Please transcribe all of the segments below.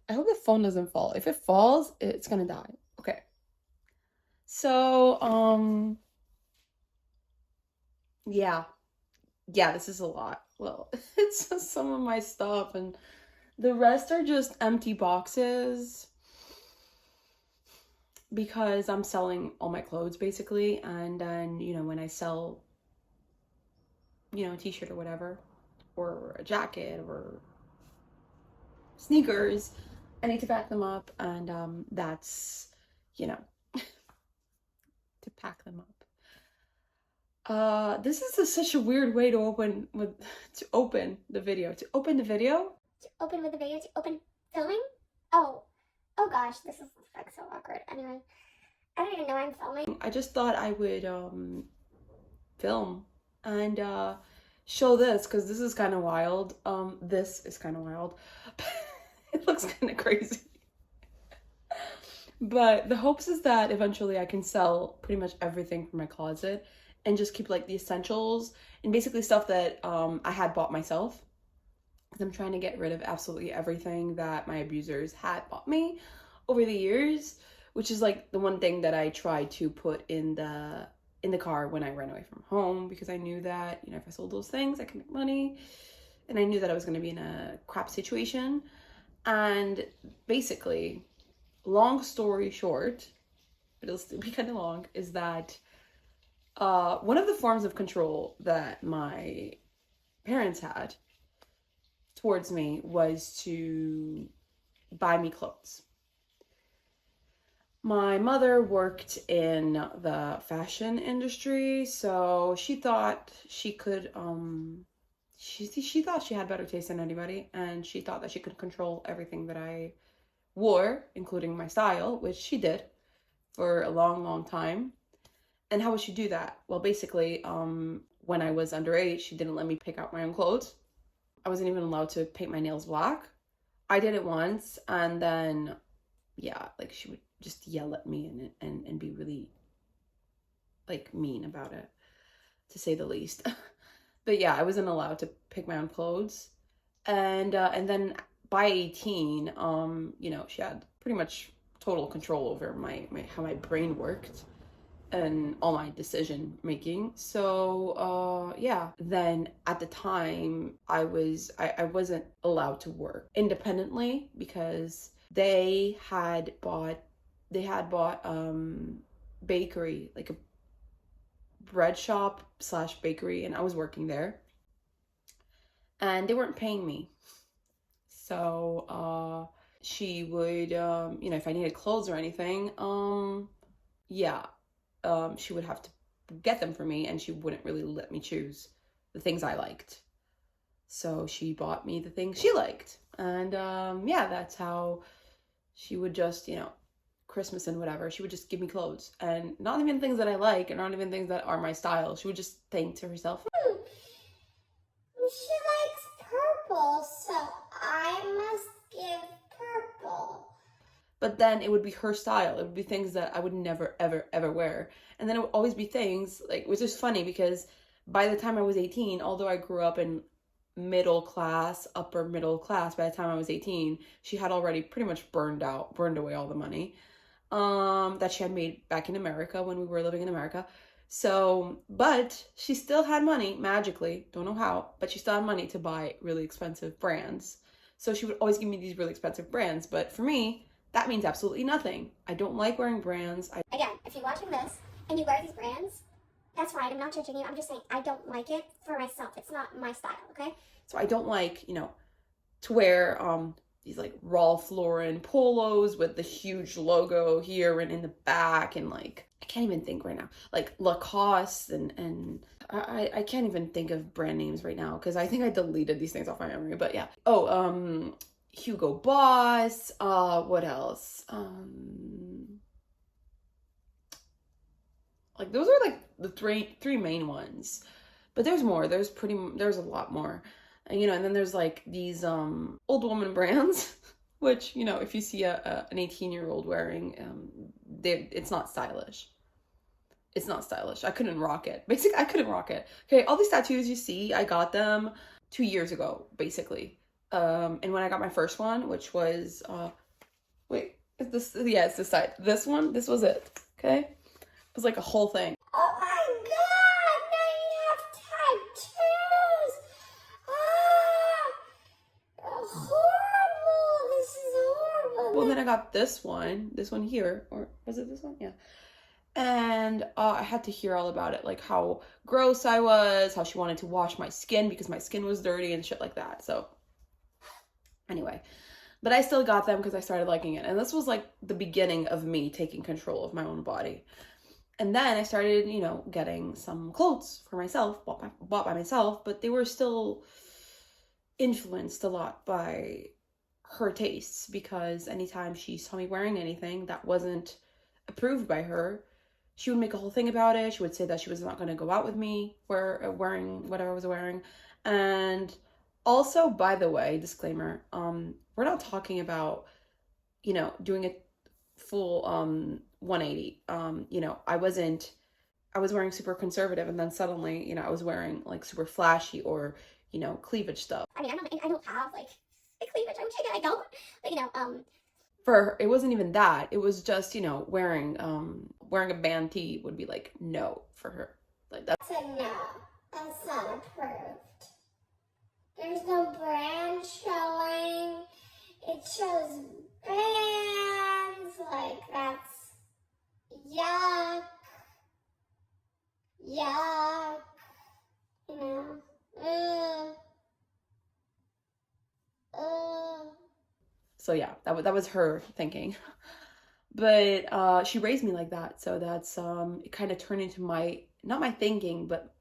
I hope the phone doesn't fall. If it falls, it's gonna die. Okay. So, yeah. Yeah, this is a lot. Well, it's just some of my stuff, and the rest are just empty boxes because I'm selling all my clothes basically. And then, when I sell, a t-shirt or whatever, or a jacket or sneakers, I need to pack them up, and that's, you know, to pack them up. This is such a weird way to open the video. To open the video? To open with the video, to open filming? Oh, oh gosh, this is like so awkward. Anyway, I don't even know I'm filming. I just thought I would film and show this because this is kind of wild. This is kind of wild. It looks kind of crazy. But the hopes is that eventually I can sell pretty much everything from my closet and just keep like the essentials and basically stuff that I had bought myself. Because I'm trying to get rid of absolutely everything that my abusers had bought me over the years, which is like the one thing that I tried to put in the car when I ran away from home, because I knew that, if I sold those things, I could make money. And I knew that I was going to be in a crap situation. And basically, long story short, but it'll still be kind of long, is that one of the forms of control that my parents had towards me was to buy me clothes. My mother worked in the fashion industry, so she thought she could, she thought she had better taste than anybody, and she thought that she could control everything that I wore, including my style, which she did for a long, long time. And how would she do that? Well, basically, when I was underage, she didn't let me pick out my own clothes. I wasn't even allowed to paint my nails black. I did it once, and then, yeah, like she would just yell at me and be really, like, mean about it, to say the least. But yeah, I wasn't allowed to pick my own clothes. And then by 18, she had pretty much total control over my how my brain worked and all my decision making. So yeah, then at the time I wasn't allowed to work independently because they had bought bakery, like a bread shop slash bakery, and I was working there, and they weren't paying me. So she would, if I needed clothes or anything, yeah, she would have to get them for me, and she wouldn't really let me choose the things I liked. So she bought me the things she liked. And yeah, that's how she would just, Christmas and whatever, she would just give me clothes. And not even things that I like, and not even things that are my style. She would just think to herself, She likes purple, so I must give purple. but then it would be her style. It would be things that I would never, ever, ever wear. And then it would always be things, like, which is funny because by the time I was 18, although I grew up in middle class, upper middle class, by the time I was 18, she had already pretty much burned away all the money that she had made back in America when we were living in America. So, but she still had money, magically, don't know how, but she still had money to buy really expensive brands. So she would always give me these really expensive brands. But for me, that means absolutely nothing. I don't like wearing brands. Again, if you're watching this and you wear these brands, that's fine. I'm not judging you. I'm just saying I don't like it for myself. It's not my style, okay? So I don't like, to wear these like Ralph Lauren polos with the huge logo here and in the back, and like I can't even think right now. Like Lacoste and I can't even think of brand names right now because I think I deleted these things off my memory. But yeah. Oh, Hugo Boss, what else? Like those are like the three main ones. But there's more. There's a lot more. And then there's like these old woman brands which, if you see an 18-year-old wearing, it's not stylish. It's not stylish. I couldn't rock it. Basically, I couldn't rock it. Okay, all these tattoos you see, I got them 2 years ago, basically. And when I got my first one, which was, wait, is this, yeah, it's this side. This one, this was it, okay? It was like a whole thing. Oh my god, now you have tattoos! Ah, horrible! This is horrible. Well, then I got this one here, or was it this one? Yeah. And I had to hear all about it, like how gross I was, how she wanted to wash my skin because my skin was dirty and shit like that. So anyway, but I still got them because I started liking it. And this was like the beginning of me taking control of my own body. And then I started, you know, getting some clothes for myself, bought by myself, but they were still influenced a lot by her tastes, because anytime she saw me wearing anything that wasn't approved by her, she would make a whole thing about it. She would say that she was not going to go out with me wearing whatever I was wearing. And also, by the way, disclaimer, we're not talking about, you know, doing a full 180. You know, I was wearing super conservative, and then suddenly, you know, I was wearing like super flashy or, you know, cleavage stuff. I mean, I don't have like a cleavage. I don't. But you know, For her, it wasn't even that. It was just, you know, wearing a band tee would be like no for her. Like that's that's a no. That's not approved. There's no brand showing. It shows bands. Like, that's yuck. Yuck. You know? so yeah, that was her thinking. But she raised me like that, so that's it kind of turned into my, not my thinking, but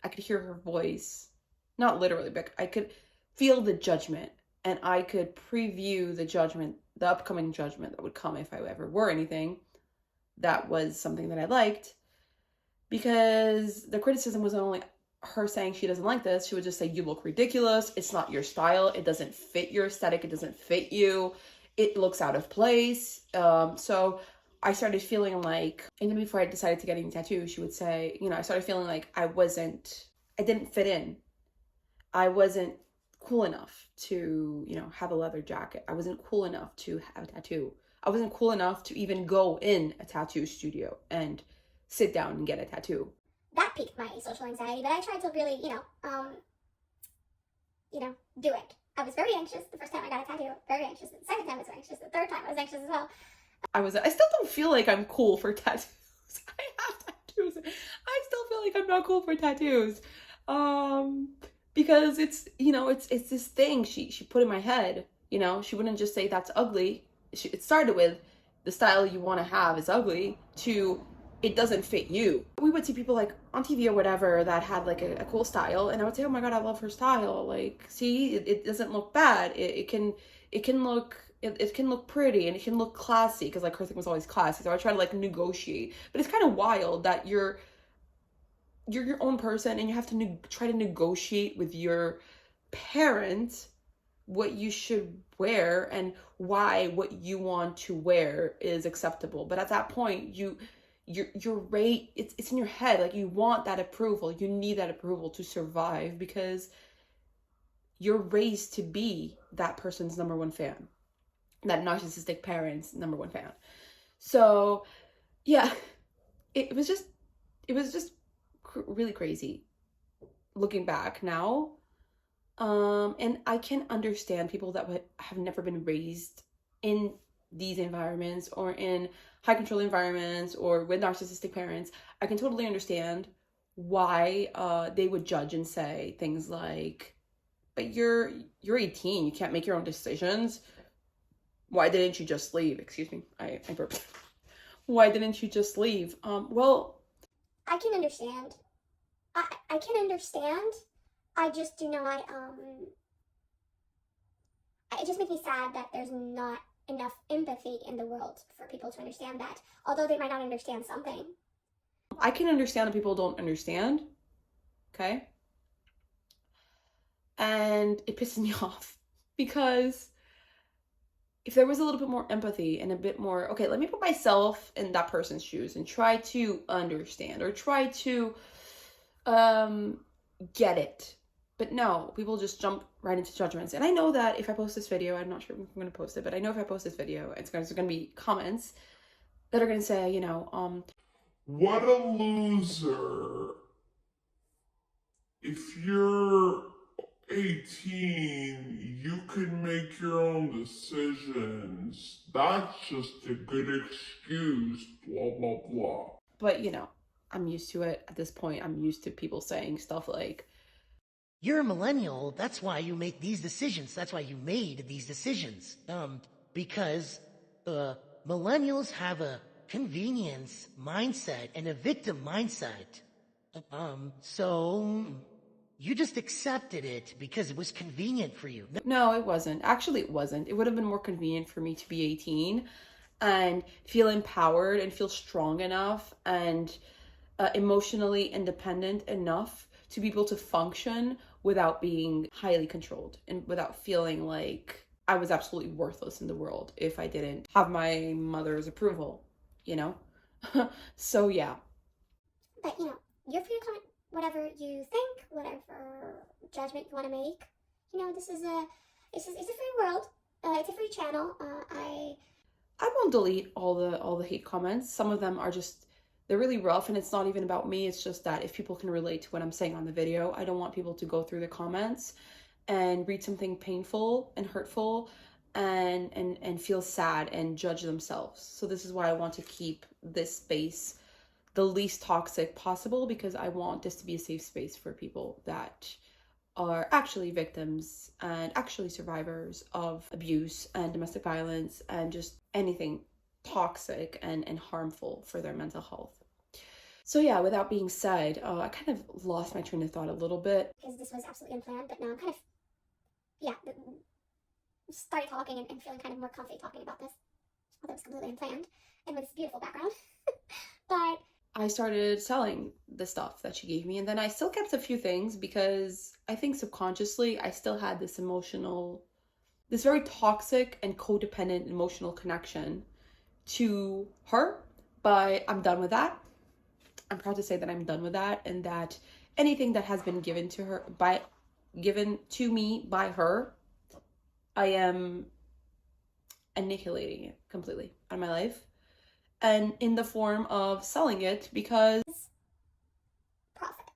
I could hear her voice. Not literally, but I could feel the judgment, and I could preview the judgment, the upcoming judgment that would come if I ever wore anything that was something that I liked. Because the criticism wasn't only her saying she doesn't like this, she would just say, you look ridiculous, it's not your style, it doesn't fit your aesthetic, it doesn't fit you, it looks out of place. So I started feeling like, even before I decided to get any tattoos, she would say, you know, I started feeling like I didn't fit in. I wasn't cool enough to, you know, have a leather jacket. I wasn't cool enough to have a tattoo. I wasn't cool enough to even go in a tattoo studio and sit down and get a tattoo. That piqued my social anxiety, but I tried to really, do it. I was very anxious the first time I got a tattoo. Very anxious. The second time I was anxious. The third time I was anxious as well. I still don't feel like I'm cool for tattoos. I have tattoos. I still feel like I'm not cool for tattoos. Because it's, you know, it's this thing she put in my head, you know. She wouldn't just say that's ugly. It started with the style you want to have is ugly to it doesn't fit you. We would see people like on TV or whatever that had like a cool style, and I would say, oh my god, I love her style. Like, see, it doesn't look bad. It can look pretty, and it can look classy, because like her thing was always classy. So I try to like negotiate, but it's kind of wild that you're your own person and you have to try to negotiate with your parents what you should wear and why what you want to wear is acceptable. But at that point, your rate, it's in your head. Like, you want that approval, you need that approval to survive, because you're raised to be that person's number one fan, that narcissistic parent's number one fan. So yeah, it was just really crazy looking back now. And I can understand people that have never been raised in these environments or in high control environments or with narcissistic parents. I can totally understand why they would judge and say things like, but you're 18, you can't make your own decisions. Why didn't you just leave? Excuse me, I burped. Why didn't you just leave? Well, I can understand. I can understand. I just do not, it just makes me sad that there's not enough empathy in the world for people to understand that, although they might not understand something. I can understand that people don't understand, okay? And it pisses me off, because if there was a little bit more empathy and a bit more, okay, let me put myself in that person's shoes and try to understand or try to get it. But no, people just jump right into judgments. And I know that if I post this video, I'm not sure if I'm going to post it, but I know if I post this video, there's going to be comments that are going to say, what a loser. If you're 18, you can make your own decisions. That's just a good excuse, blah, blah, blah. But, I'm used to it at this point. I'm used to people saying stuff like, you're a millennial, that's why you make these decisions. That's why you made these decisions. Because millennials have a convenience mindset and a victim mindset. So you just accepted it because it was convenient for you. No, it wasn't. Actually, it wasn't. It would have been more convenient for me to be 18 and feel empowered and feel strong enough and emotionally independent enough to be able to function without being highly controlled and without feeling like I was absolutely worthless in the world if I didn't have my mother's approval, So yeah. But you're free to comment whatever you think, whatever judgment you want to make. This is a free world. It's a free channel. I won't delete all the hate comments. Some of them are just, they're really rough, and it's not even about me. It's just that if people can relate to what I'm saying on the video, I don't want people to go through the comments and read something painful and hurtful and feel sad and judge themselves. So this is why I want to keep this space the least toxic possible, because I want this to be a safe space for people that are actually victims and actually survivors of abuse and domestic violence and just anything toxic and harmful for their mental health. So yeah, with that being said, I kind of lost my train of thought a little bit. Because this was absolutely unplanned, but now I'm kind of, started talking and feeling kind of more comfy talking about this. Although it was completely unplanned and with this beautiful background. But I started selling the stuff that she gave me, and then I still kept a few things because I think subconsciously I still had this very toxic and codependent emotional connection to her, but I'm done with that. I'm proud to say that I'm done with that, and that anything that has been given to me by her, I am annihilating it completely out of my life. And in the form of selling it because profit.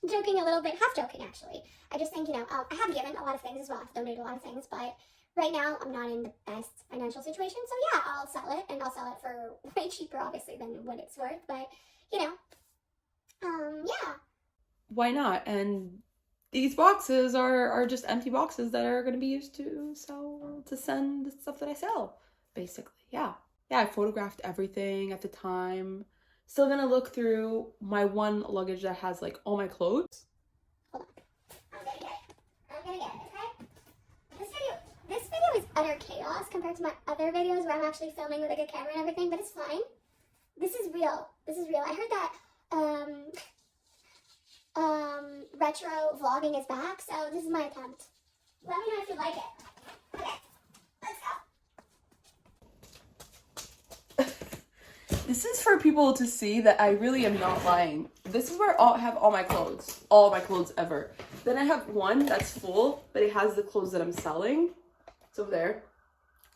Joking a little bit, half joking actually. I just think, I have given a lot of things as well. I've donated a lot of things, but right now I'm not in the best financial situation. So yeah, I'll sell it, and I'll sell it for way cheaper, obviously, than what it's worth. But, yeah. Why not? And these boxes are just empty boxes that are going to be used to send the stuff that I sell, basically. Yeah, I photographed everything at the time. Still gonna look through my one luggage that has like all my clothes. Hold on. I'm gonna get it, okay? This video is utter chaos compared to my other videos where I'm actually filming with a good camera and everything, but it's fine. This is real. I heard that retro vlogging is back, so this is my attempt. Let me know if you like it. Okay, let's go. This is for people to see that I really am not lying. This is where I have all my clothes ever. Then I have one that's full, but it has the clothes that I'm selling. It's over there.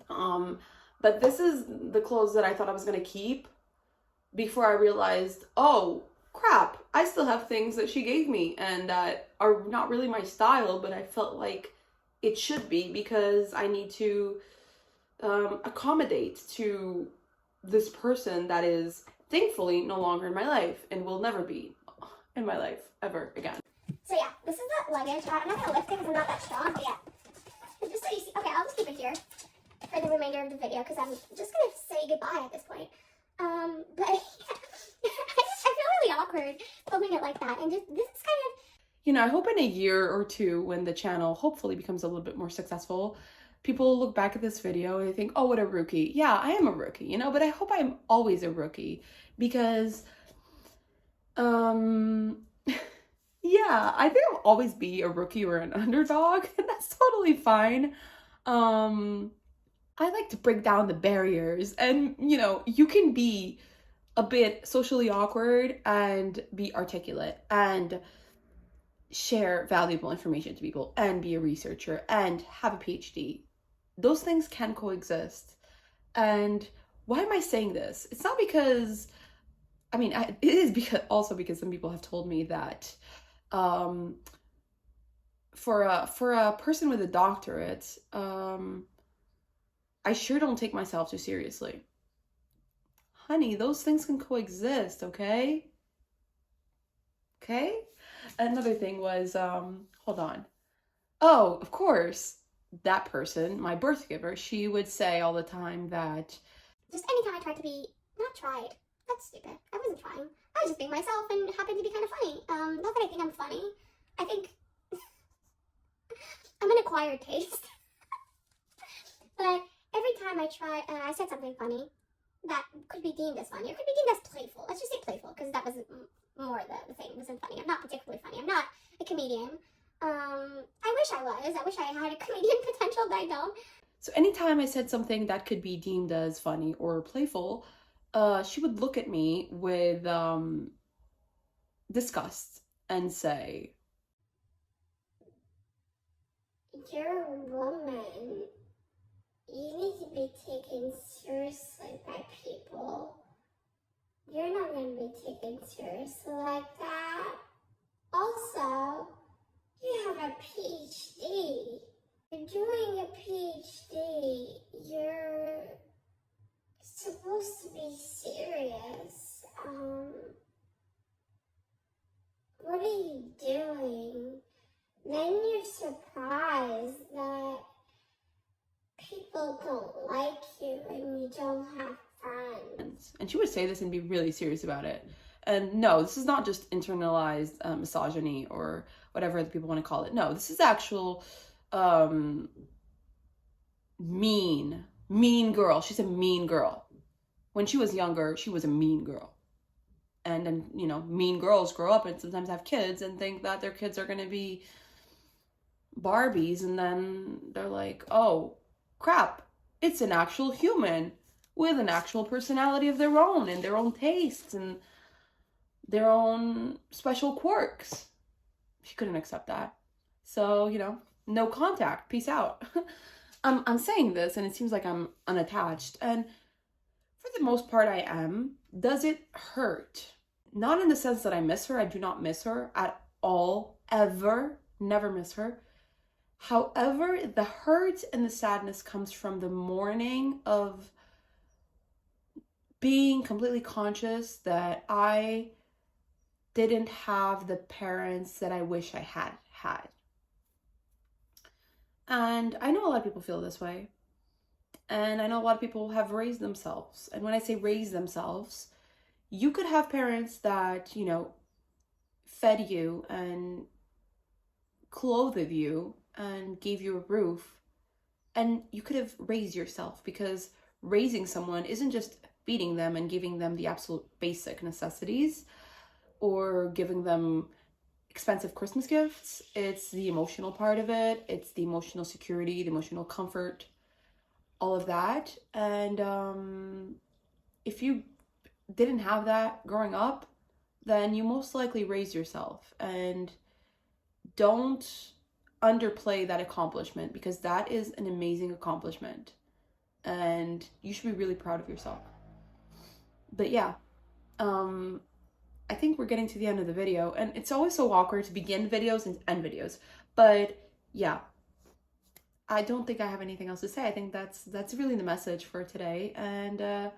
But this is the clothes that I thought I was gonna keep before I realized, oh crap, I still have things that she gave me and that are not really my style, but I felt like it should be because I need to accommodate to this person that is thankfully no longer in my life and will never be in my life ever again. So yeah, this is the luggage. I'm not gonna lift it because I'm not that strong, but yeah. Just so you see, okay, I'll just keep it here for the remainder of the video because I'm just gonna say goodbye at this point. But yeah, I feel really awkward filming it like that, and just this is kind of. I hope in a year or two, when the channel hopefully becomes a little bit more successful, people look back at this video and they think, oh, what a rookie. Yeah, I am a rookie, but I hope I'm always a rookie because, yeah, I think I'll always be a rookie or an underdog, and that's totally fine. I like to break down the barriers, and, you can be a bit socially awkward and be articulate, and share valuable information to people and be a researcher and have a PhD. Those things can coexist. And why am I saying this? It's not because, I mean, it is because some people have told me that for a person with a doctorate, I sure don't take myself too seriously. Honey, those things can coexist, okay? Okay? Another thing was, hold on. Oh, of course, that person, my birth giver, she would say all the time that just anytime I tried to be, not tried, that's stupid. I wasn't trying. I was just being myself and happened to be kind of funny. Not that I think I'm funny. I think I'm an acquired taste. But every time I said something funny that could be deemed as funny or could be deemed as playful. Let's just say playful because that wasn't more the thing. It wasn't funny. I'm not particularly funny. I'm not a comedian. I wish I was. I wish I had a comedian potential, but I don't. So anytime I said something that could be deemed as funny or playful, she would look at me with disgust and say, "You're a woman. You need to be taken seriously by people. You're not going to be taken seriously like that. Also, you have a Ph.D. You're doing a Ph.D. You're supposed to be serious. What are you doing? Then you're surprised that people don't like you and you don't have friends." And she would say this and be really serious about it. And no, this is not just internalized misogyny or whatever the people want to call it. No, this is actual mean girl. She's a mean girl. When she was younger, she was a mean girl. And then, you know, mean girls grow up and sometimes have kids and think that their kids are going to be Barbies. And then they're like, oh, crap, it's an actual human with an actual personality of their own and their own tastes and their own special quirks. She couldn't accept that. So, you know, no contact. Peace out. I'm saying this and it seems like I'm unattached. And for the most part, I am. Does it hurt? Not in the sense that I miss her. I do not miss her at all, ever. Never miss her. However, the hurt and the sadness comes from the mourning of being completely conscious that I didn't have the parents that I wish I had had. And I know a lot of people feel this way. And I know a lot of people have raised themselves. And when I say raise themselves, you could have parents that, you know, fed you and clothed you and gave you a roof. And you could have raised yourself, because raising someone isn't just feeding them and giving them the absolute basic necessities or giving them expensive Christmas gifts. It's the emotional part of it. It's the emotional security, the emotional comfort, all of that. And if you didn't have that growing up, then you most likely raised yourself. And don't underplay that accomplishment, because that is an amazing accomplishment and you should be really proud of yourself. But yeah, I think we're getting to the end of the video, and it's always so awkward to begin videos and end videos. But yeah, I don't think I have anything else to say. I think that's really the message for today. And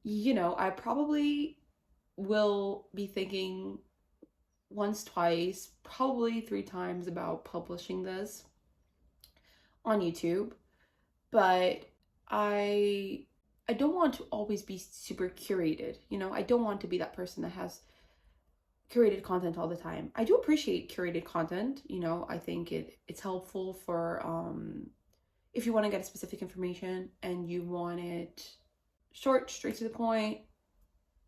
you know, I probably will be thinking once, twice, probably 3 times about publishing this on YouTube. But I don't want to always be super curated. You know, I don't want to be that person that has curated content all the time. I do appreciate curated content. You know, I think it's helpful for if you want to get a specific information and you want it short, straight to the point.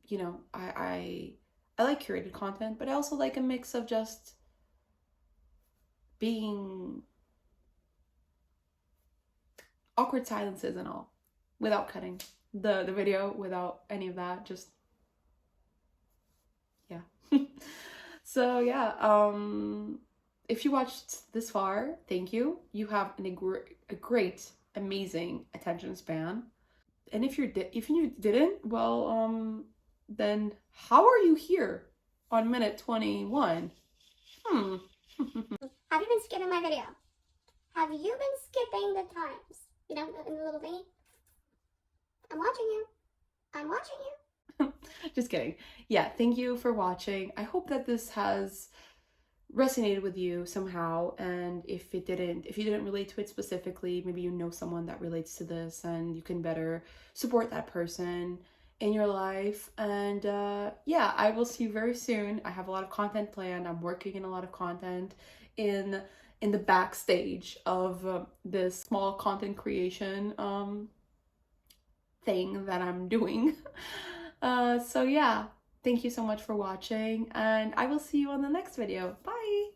You know, I like curated content, but I also like a mix of just being awkward silences and all, without cutting the video, without any of that, just yeah. So yeah, if you watched this far, thank you. You have a great, amazing attention span. And if you didn't, well, then how are you here on minute 21? Have you been skipping my video? Have you been skipping the times? You know, in the little thingy? I'm watching you. I'm watching you. Just kidding. Yeah, thank you for watching. I hope that this has resonated with you somehow, and if you didn't relate to it specifically, maybe you know someone that relates to this and you can better support that person in your life. And yeah, I will see you very soon. I have a lot of content planned. I'm working in a lot of content in the backstage of this small content creation thing that I'm doing. So yeah, thank you so much for watching, and I will see you on the next video. Bye!